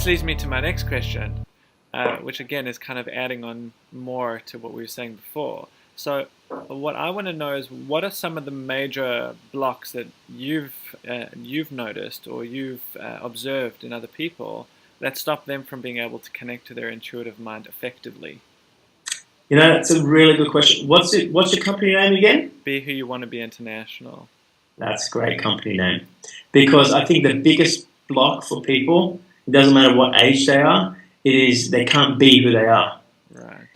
leads me to my next question, which again is kind of adding on more to what we were saying before. So, what I want to know is what are some of the major blocks that you've noticed or you've observed in other people that stop them from being able to connect to their intuitive mind effectively? That's a really good question. What's your company name again? Be Who You Want to Be International. That's a great company name. Because I think the biggest block for people, it doesn't matter what age they are, it is they can't be who they are. Right.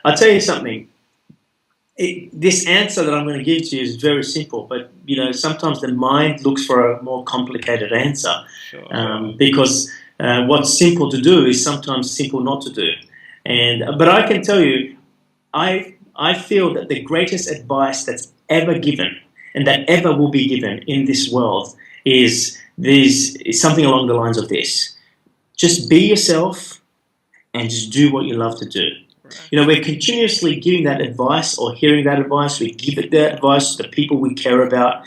I'll tell you something. This answer that I'm going to give to you is very simple, but sometimes the mind looks for a more complicated answer. Sure. Because what's simple to do is sometimes simple not to do. But I can tell you, I feel that the greatest advice that's ever given and that ever will be given in this world is something along the lines of this: just be yourself and just do what you love to do. We're continuously giving that advice or hearing that advice. We give that advice to the people we care about,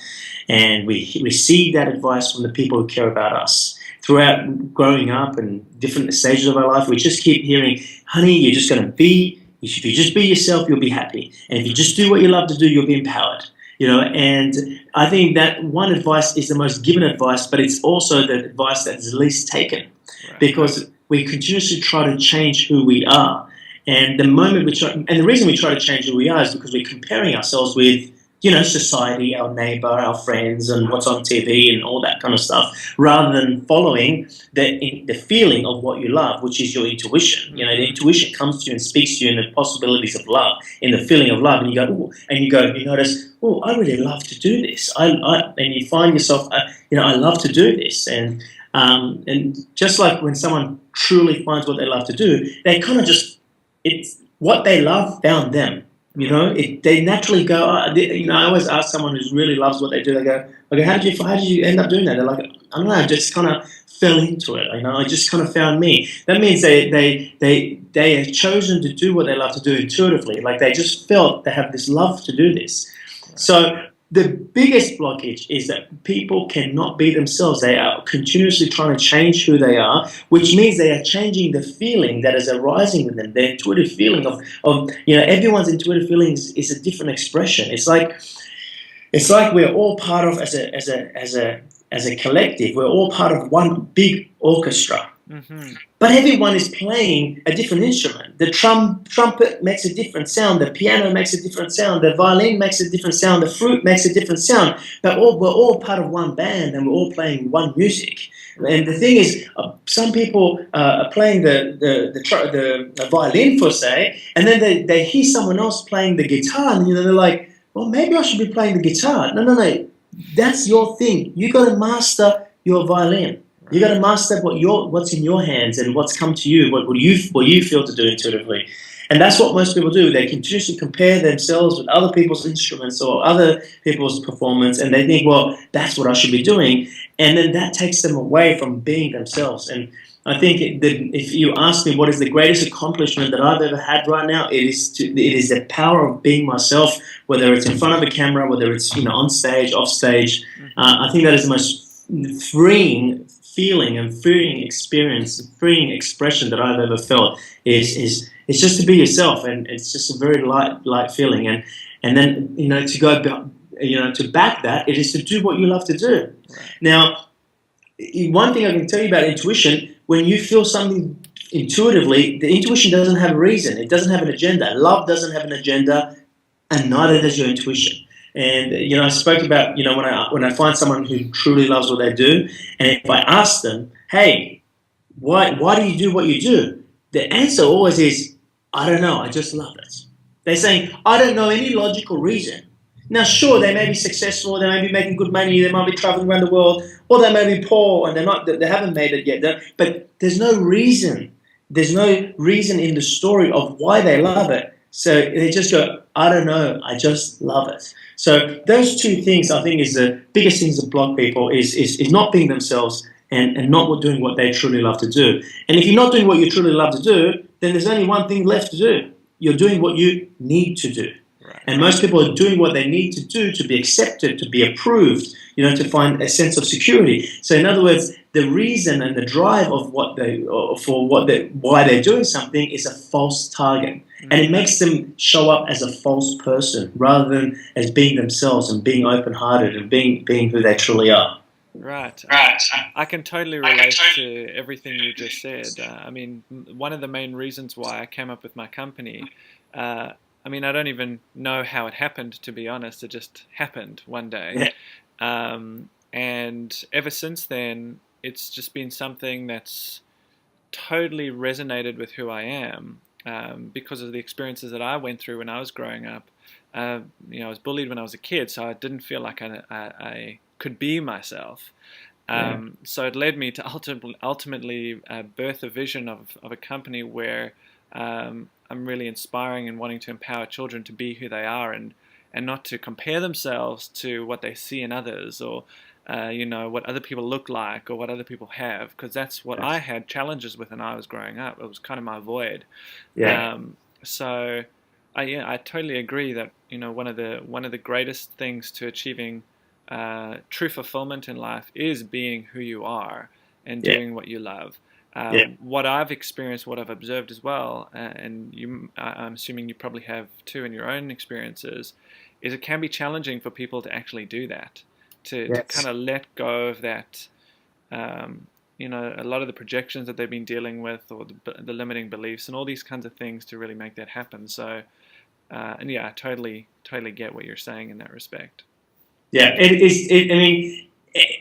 and we receive that advice from the people who care about us. Throughout growing up and different stages of our life, we just keep hearing, honey, you're just going to be, if you just be yourself, you'll be happy. And if you just do what you love to do, you'll be empowered. And I think that one advice is the most given advice, but it's also the advice that is least taken. Right. Because we continuously try to change who we are. And the reason we try to change who we are is because we're comparing ourselves with, society, our neighbor, our friends, and what's on TV and all that kind of stuff, rather than following the feeling of what you love, which is your intuition. The intuition comes to you and speaks to you in the possibilities of love, in the feeling of love, and you go, ooh, and you notice, oh, I really love to do this. And you find yourself, I love to do this. And just like when someone truly finds what they love to do, they kind of it's what they love found them. They naturally go. I always ask someone who really loves what they do. They go, okay, how did you end up doing that? They're like, I don't know, I just kind of fell into it. I just kind of found me. That means they have chosen to do what they love to do intuitively. Like they just felt they have this love to do this. So the biggest blockage is that people cannot be themselves. They are continuously trying to change who they are, which means they are changing the feeling that is arising with them. The intuitive feeling of everyone's intuitive feelings is a different expression. It's like we're all part of as a collective. We're all part of one big orchestra. Mm-hmm. But everyone is playing a different instrument. The trumpet makes a different sound. The piano makes a different sound. The violin makes a different sound. The flute makes a different sound. But we're all part of one band, and we're all playing one music. And the thing is, some people are playing the violin, for say, and then they hear someone else playing the guitar, and they're like, well, maybe I should be playing the guitar. No. That's your thing. You got to master your violin. You got to master what's in your hands and what's come to you, what you feel to do intuitively. And that's what most people do. They continuously compare themselves with other people's instruments or other people's performance, and they think, well, that's what I should be doing. And then that takes them away from being themselves. And I think that if you ask me what is the greatest accomplishment that I've ever had right now, it is the power of being myself, whether it's in front of a camera, whether it's on stage, off stage. I think that is the most freeing feeling and freeing experience, freeing expression that I've ever felt is just to be yourself, and it's just a very light feeling, and then to go to back that, it is to do what you love to do. Right. Now, one thing I can tell you about intuition: when you feel something intuitively, the intuition doesn't have a reason; it doesn't have an agenda. Love doesn't have an agenda, and neither does your intuition. And I spoke about when I find someone who truly loves what they do, and if I ask them, hey, why do you do what you do? The answer always is, I don't know, I just love it. They're saying, I don't know any logical reason. Now, sure, they may be successful, they may be making good money, they might be traveling around the world, or they may be poor and they haven't made it yet. But there's no reason. There's no reason in the story of why they love it. So they just go, I don't know, I just love it. So those two things, I think, is the biggest things that block people is not being themselves and not doing what they truly love to do. And if you're not doing what you truly love to do, then there's only one thing left to do. You're doing what you need to do. Right. And most people are doing what they need to do to be accepted, to be approved, to find a sense of security. So in other words, the reason and the drive of why they're doing something is a false target. And it makes them show up as a false person rather than as being themselves and being open-hearted and being who they truly are. Right. I can totally relate to everything you just said. I mean, one of the main reasons why I came up with my company, I mean, I don't even know how it happened, to be honest. It just happened one day. And ever since then, it's just been something that's totally resonated with who I am, because of the experiences that I went through when I was growing up. I was bullied when I was a kid, so I didn't feel like I could be myself. So it led me to ultimately birth a vision of a company where I'm really inspiring and wanting to empower children to be who they are and not to compare themselves to what they see in others or what other people look like or what other people have, because that's what I had challenges with when I was growing up. It was kind of my void. So I totally agree that one of the greatest things to achieving true fulfillment in life is being who you are and doing what you love. What I've experienced, what I've observed as well, and I'm assuming you probably have too in your own experiences, is it can be challenging for people to actually do that, to kind of let go of that, a lot of the projections that they've been dealing with, or the limiting beliefs and all these kinds of things to really make that happen. So, I totally get what you're saying in that respect. Yeah, it is. I mean,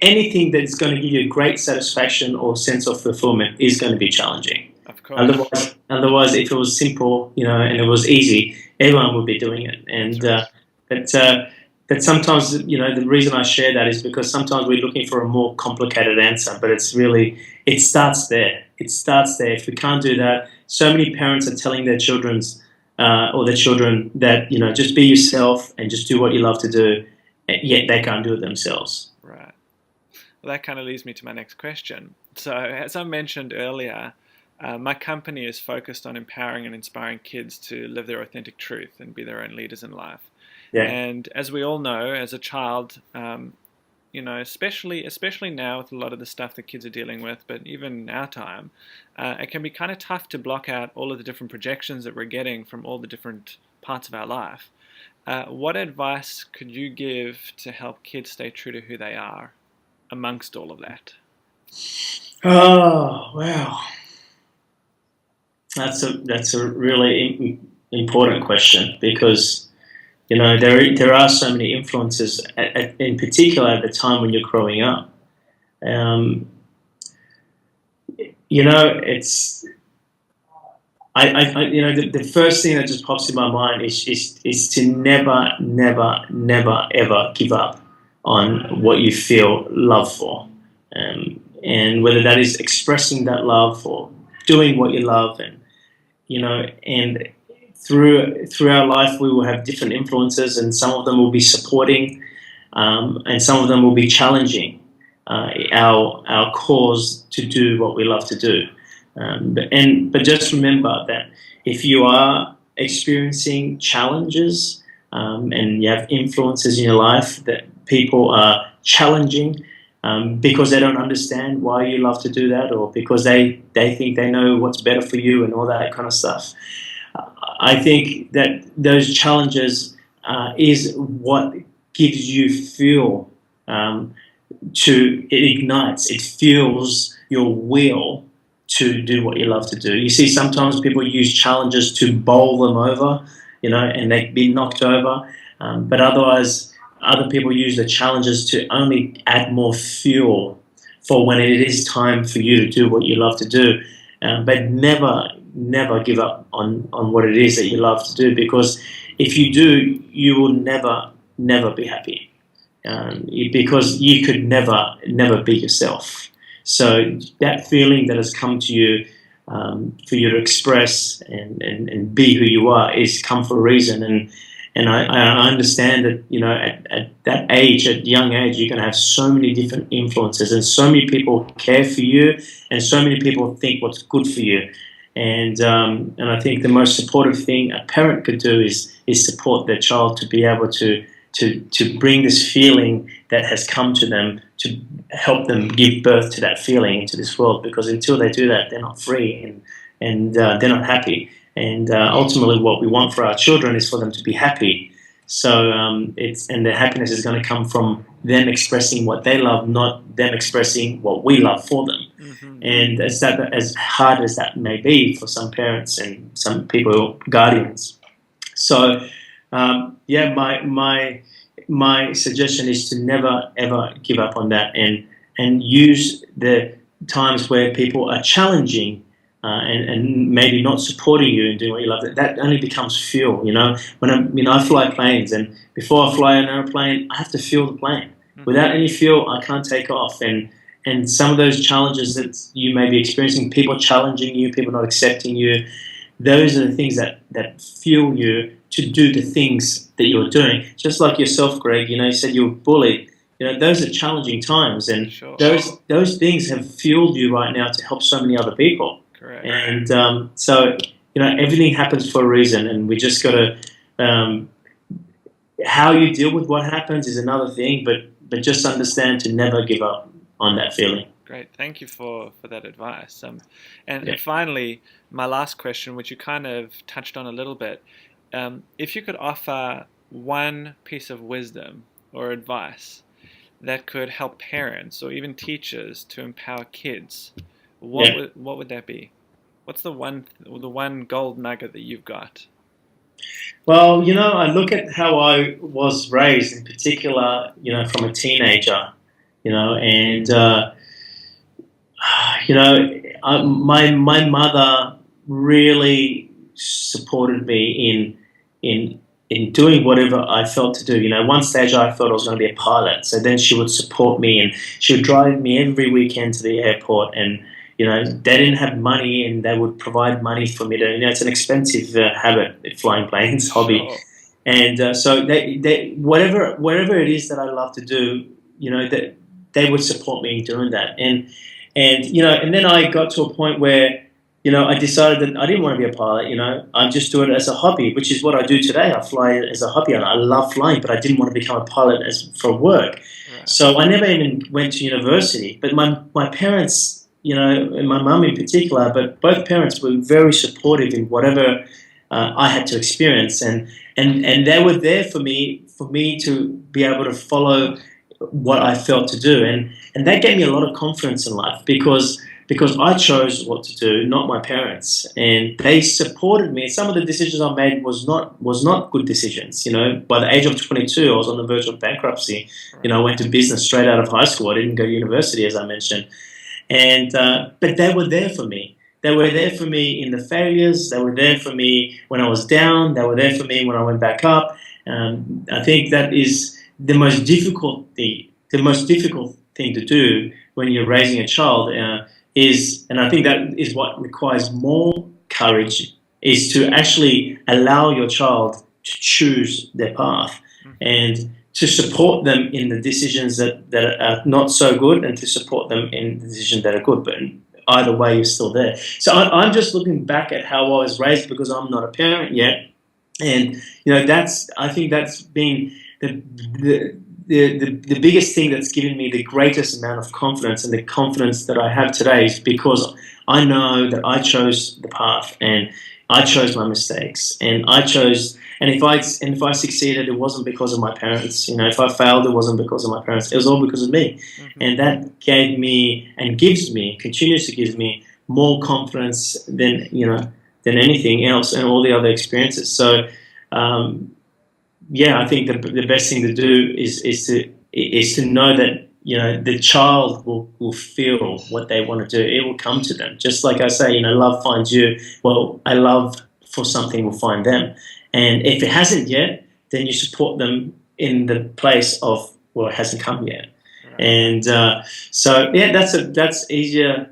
anything that's going to give you great satisfaction or sense of fulfillment is going to be challenging. Of course. Otherwise, if it was simple, and it was easy, everyone would be doing it. And that sometimes, the reason I share that is because sometimes we're looking for a more complicated answer, but it starts there. It starts there. If we can't do that, so many parents are telling their children that, just be yourself and just do what you love to do, yet they can't do it themselves. Right. Well, that kind of leads me to my next question. So, as I mentioned earlier, my company is focused on empowering and inspiring kids to live their authentic truth and be their own leaders in life. And as we all know, as a child, especially now with a lot of the stuff that kids are dealing with, but even in our time, it can be kind of tough to block out all of the different projections that we're getting from all the different parts of our life. What advice could you give to help kids stay true to who they are amongst all of that? Oh, wow. That's a really important question because, there are so many influences, in particular at the time when you're growing up. It's... the first thing that just pops in my mind is to never, ever give up on what you feel love for, and whether that is expressing that love or doing what you love, and through our life we will have different influences, and some of them will be supporting, and some of them will be challenging our cause to do what we love to do. But just remember that if you are experiencing challenges, and you have influences in your life that people are challenging, because they don't understand why you love to do that, or because they think they know what's better for you and all that kind of stuff, I think that those challenges is what gives you fuel, it ignites, it fuels your will to do what you love to do. You see, sometimes people use challenges to bowl them over, and they be knocked over. But otherwise, other people use the challenges to only add more fuel for when it is time for you to do what you love to do. But never give up on what it is that you love to do, because if you do, you will never be happy, because you could never be yourself. So that feeling that has come to you, for you to express and be who you are, is come for a reason. And I understand that, at that age, at young age, you're going to have so many different influences, and so many people care for you, and so many people think what's good for you. And I think the most supportive thing a parent could do is support their child to be able to bring this feeling that has come to them to help them give birth to that feeling into this world. Because until they do that, they're not free, and they're not happy. And ultimately, what we want for our children is for them to be happy. So and their happiness is going to come from them expressing what they love, not them expressing what we love for them. Mm-hmm. And as hard as that may be for some parents and some people, guardians. So yeah, my suggestion is to never ever give up on that, and use the times where people are challenging and maybe not supporting you and doing what you love. That only becomes fuel. When I fly planes, and before I fly an airplane, I have to fuel the plane. Mm-hmm. Without any fuel, I can't take off. And some of those challenges that you may be experiencing, people challenging you, people not accepting you, those are the things that fuel you to do the things that you're doing. Just like yourself, Greg, you said you were bullied. Those are challenging times, and Sure. those things have fueled you right now to help so many other people. Correct. And so, everything happens for a reason, and we just got to, how you deal with what happens is another thing, but just understand to never give up on that feeling. Great, thank you for that advice. And finally, my last question, which you kind of touched on a little bit, if you could offer one piece of wisdom or advice that could help parents or even teachers to empower kids, what would that be? What's the one gold nugget that you've got? Well, I look at how I was raised, in particular, from a teenager, and my mother really supported me in doing whatever I felt to do. One stage I thought I was going to be a pilot, so then she would support me, and she would drive me every weekend to the airport. And they didn't have money, and they would provide money for me to. It's an expensive habit, flying planes hobby. Sure. And so they whatever it is that I love to do, that they would support me in doing that. And then I got to a point where I decided that I didn't want to be a pilot. I just do it as a hobby, which is what I do today. I fly as a hobby, and I love flying, but I didn't want to become a pilot for work. Right. So I never even went to university. But my parents, and my mum in particular, but both parents were very supportive in whatever I had to experience, and they were there for me to be able to follow what I felt to do, and that gave me a lot of confidence in life because I chose what to do, not my parents, and they supported me. Some of the decisions I made was not good decisions. By the age of 22, I was on the verge of bankruptcy. I went to business straight out of high school. I didn't go to university, as I mentioned. And but they were there for me. They were there for me in the failures. They were there for me when I was down. They were there for me when I went back up. I think that is the most difficult thing. The most difficult thing to do when you're raising a child and I think that is what requires more courage, is to actually allow your child to choose their path, and to support them in the decisions that are not so good, and to support them in the decisions that are good. But either way, you're still there. So I'm just looking back at how I was raised, because I'm not a parent yet, and I think that's been the biggest thing that's given me the greatest amount of confidence, and the confidence that I have today is because I know that I chose the path, and I chose my mistakes, and I chose. And if I succeeded, it wasn't because of my parents. If I failed, it wasn't because of my parents. It was all because of me. Mm-hmm. And that gave me, and continues to give me more confidence than anything else, and all the other experiences. So, I think the best thing to do is to know that the child will feel what they want to do. It will come to them. Just like I say, love finds you. Well, a love for something will find them. And if it hasn't yet, then you support them in the place of, well, it hasn't come yet. Right. And that's easier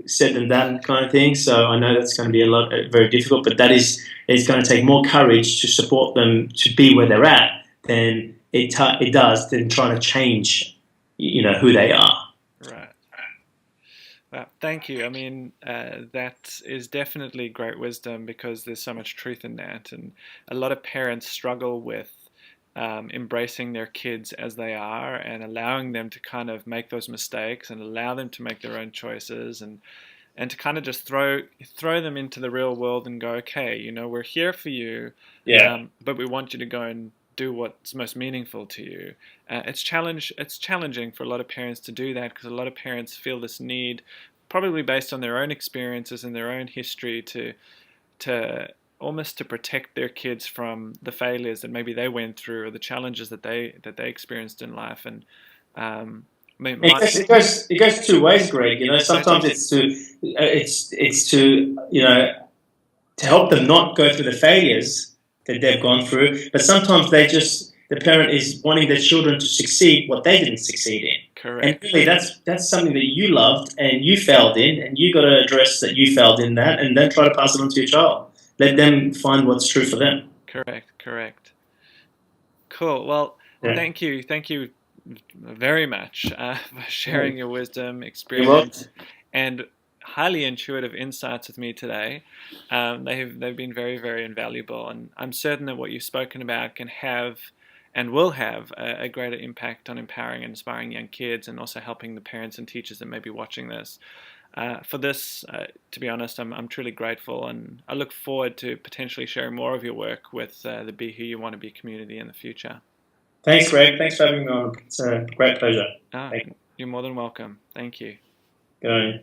said than done kind of thing. So I know that's going to be very difficult, but it's going to take more courage to support them to be where they're at than it does than trying to change, who they are. Right. Well, thank you. I mean, that is definitely great wisdom, because there's so much truth in that, and a lot of parents struggle with embracing their kids as they are and allowing them to kind of make those mistakes and allow them to make their own choices and to kind of just throw them into the real world and go, okay, you know, we're here for you, Yeah. but we want you to go and do what's most meaningful to you. It's challenging for a lot of parents to do that because a lot of parents feel this need, probably based on their own experiences and their own history, to almost to protect their kids from the failures that maybe they went through or the challenges that they experienced in life. And It goes two ways, Greg. You know, sometimes it's to to help them not go through the failures that they've gone through, but sometimes the parent is wanting their children to succeed what they didn't succeed in. Correct. And really, that's something that you loved and you failed in, and you got to address that you failed in that, and then try to pass it on to your child. Let them find what's true for them. Correct. Cool. Well, Yeah. thank you very much for sharing your wisdom, You're welcome. experience, and highly intuitive insights with me today. They've been very invaluable, and I'm certain that what you've spoken about can have and will have a greater impact on empowering and inspiring young kids, and also helping the parents and teachers that may be watching this. For this, to be honest, I'm truly grateful, and I look forward to potentially sharing more of your work with the Be Who You Want to Be community in the future. Thanks, Greg. Thanks for having me on. It's a great pleasure. You're more than welcome. Thank you. Good on you.